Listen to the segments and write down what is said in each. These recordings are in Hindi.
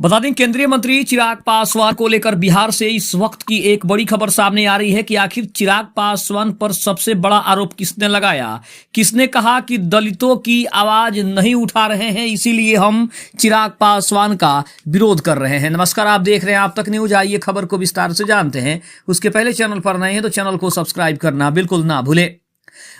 बता दें, केंद्रीय मंत्री चिराग पासवान को लेकर बिहार से इस वक्त की एक बड़ी खबर सामने आ रही है कि आखिर चिराग पासवान पर सबसे बड़ा आरोप किसने लगाया। किसने कहा कि दलितों की आवाज नहीं उठा रहे हैं, इसीलिए हम चिराग पासवान का विरोध कर रहे हैं। नमस्कार, आप देख रहे हैं आप तक न्यूज। आइए खबर को विस्तार से जानते हैं। उसके पहले चैनल पर नए हैं तो चैनल को सब्सक्राइब करना बिल्कुल ना भूले।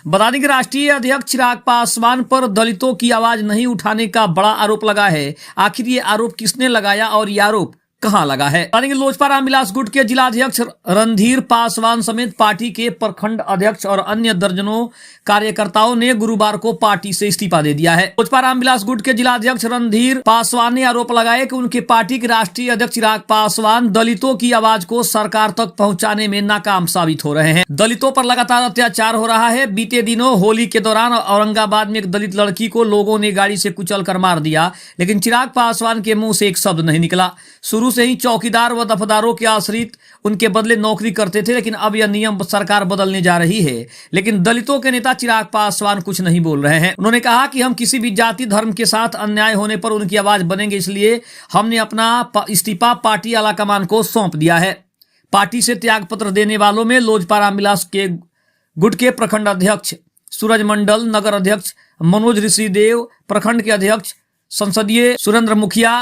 बता दें कि राष्ट्रीय अध्यक्ष चिराग पासवान पर दलितों की आवाज नहीं उठाने का बड़ा आरोप लगा है। आखिर ये आरोप किसने लगाया और ये आरोप कहां लगा है? बता दें कि लोजपा रामविलास गुट के जिलाध्यक्ष रणधीर पासवान समेत पार्टी के प्रखंड अध्यक्ष और अन्य दर्जनों कार्यकर्ताओं ने गुरुवार को पार्टी से इस्तीफा दे दिया है। लोजपा रामविलास गुट के जिलाध्यक्ष रणधीर पासवान ने आरोप लगाया कि उनके पार्टी के राष्ट्रीय अध्यक्ष चिराग पासवान दलितों की आवाज को सरकार तक पहुंचाने में नाकाम साबित हो रहे हैं। दलितों पर लगातार अत्याचार हो रहा है। बीते दिनों होली के दौरान औरंगाबाद में एक दलित लड़की को लोगों ने गाड़ी से कुचल कर मार दिया, लेकिन चिराग पासवान के मुंह से एक शब्द नहीं निकला। शुरू से ही चौकीदार व दफदारों के आश्रित उनके बदले नौकरी करते थे, लेकिन अब यह नियम सरकार बदलने जा रही है। लेकिन दलितों के नेता चिराग पासवान कुछ नहीं बोल रहे हैं। उन्होंने कहा कि हम किसी भी जाति धर्म के साथ अन्याय होने पर उनकी आवाज बनेंगे, इसलिए हमने अपना इस्तीफा पार्टी आलाकमान को सौंप दिया है। पार्टी से त्याग पत्र देने वालों में लोजपा रामविलास के गुट के प्रखंड अध्यक्ष सूरज मंडल, नगर अध्यक्ष मनोज ऋषिदेव, प्रखंड के अध्यक्ष संसदीय सुरेंद्र मुखिया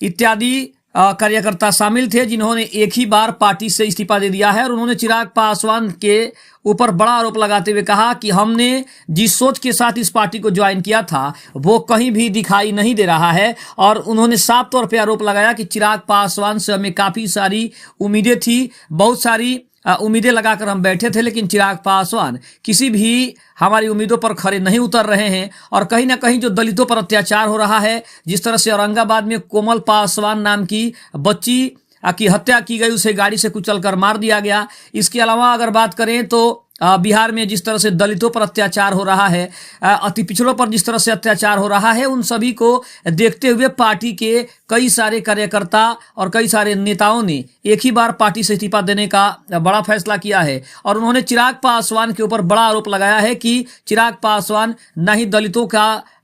इत्यादि कार्यकर्ता शामिल थे, जिन्होंने एक ही बार पार्टी से इस्तीफा दे दिया है। और उन्होंने चिराग पासवान के ऊपर बड़ा आरोप लगाते हुए कहा कि हमने जिस सोच के साथ इस पार्टी को ज्वाइन किया था वो कहीं भी दिखाई नहीं दे रहा है। और उन्होंने साफ तौर पे आरोप लगाया कि चिराग पासवान से हमें काफी सारी उम्मीदें थी, बहुत सारी उम्मीदें लगाकर हम बैठे थे, लेकिन चिराग पासवान किसी भी हमारी उम्मीदों पर खरे नहीं उतर रहे हैं। और कहीं ना कहीं जो दलितों पर अत्याचार हो रहा है, जिस तरह से औरंगाबाद में कोमल पासवान नाम की बच्ची की हत्या की गई, उसे गाड़ी से कुचलकर मार दिया गया। इसके अलावा अगर बात करें तो बिहार में जिस तरह से दलितों पर अत्याचार हो रहा है, अति पिछड़ों पर जिस तरह से अत्याचार हो रहा है, उन सभी को देखते हुए पार्टी के कई सारे कार्यकर्ता और कई सारे नेताओं ने एक ही बार पार्टी से इस्तीफा देने का बड़ा फैसला किया है। और उन्होंने चिराग पासवान के ऊपर बड़ा आरोप लगाया है कि चिराग पासवान न ही दलितों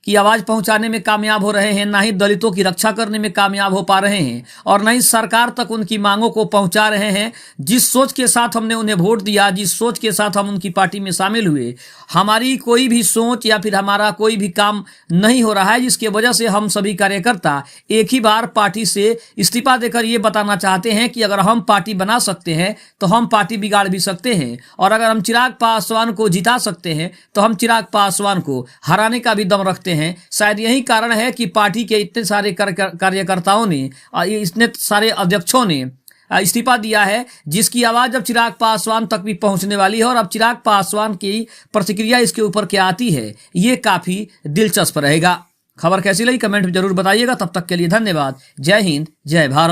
की आवाज पहुंचाने में कामयाब हो रहे हैं, ना ही दलितों की रक्षा करने में कामयाब हो पा रहे हैं, और न ही सरकार तक उनकी मांगों को पहुंचा रहे हैं। जिस सोच के साथ हमने उन्हें वोट दिया, जिस सोच के साथ हम उनकी पार्टी में शामिल हुए, हमारी कोई भी सोच या फिर हमारा कोई भी काम नहीं हो रहा है, जिसकी वजह से हम सभी कार्यकर्ता एक ही बार पार्टी से इस्तीफा देकर ये बताना चाहते हैं कि अगर हम पार्टी बना सकते हैं तो हम पार्टी बिगाड़ भी सकते हैं, और अगर हम चिराग पासवान को जिता सकते हैं तो हम चिराग पासवान को हराने का भी दम रखते हैं। शायद यही कारण है कि पार्टी के इतने सारे कार्यकर्ताओं ने, इतने सारे अध्यक्षों ने इस्तीफा दिया है, जिसकी आवाज अब चिराग पासवान तक भी पहुंचने वाली है। और अब चिराग पासवान की प्रतिक्रिया इसके ऊपर क्या आती है, ये काफी दिलचस्प रहेगा। खबर कैसी लगी कमेंट में जरूर बताइएगा। तब तक के लिए धन्यवाद। जय हिंद, जय भारत।